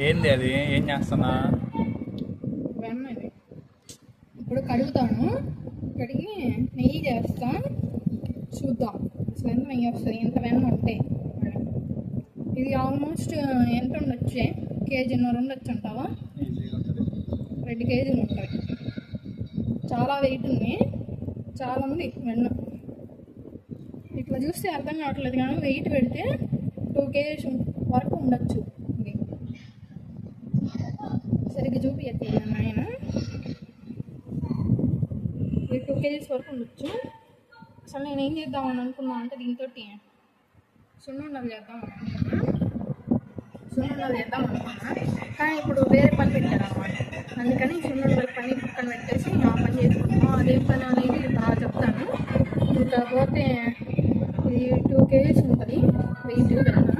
ఏంది అది? ఏం చేస్తున్నా? వెన్న ఇది. ఇప్పుడు కడుగుతాను, కడిగి నెయ్యి చేస్తా. చూద్దాం అసలు ఎంత నెయ్యి వస్తుంది, ఎంత వెన్న ఉంటే. ఇది ఆల్మోస్ట్ ఎంత ఉండొచ్చు? కేజీన్నర ఉండొచ్చు అంటావా? 2 కేజీలు ఉంటాయి. చాలా వెయిట్ ఉంది, చాలా ఉంది వెన్న. ఇట్లా చూస్తే అర్థం కావట్లేదు కానీ వెయిట్ పెడితే 2 కేజీస్ వరకు ఉండొచ్చు. ఇది సరిగ్గా చూపించట్లేదు ఆయన. ఇది 2 కేజీస్ వరకు ఉండొచ్చు. అసలు నేను ఏం చేద్దామని అనుకున్నా అంటే దీంతో సున్నుండలు చేద్దాం అనుకున్నా. కానీ ఇప్పుడు వేరే పని పెట్టారు అన్నమాట. అందుకని సున్నుండల పని పక్కన పెట్టేసి ఆ పని చేసుకుంటాం. అదే పని అనేది బాగా చెప్తాను. ఇంకా పోతే ఇది 2 కేజీస్ ఉంటుంది వెయిట్ వెన్న.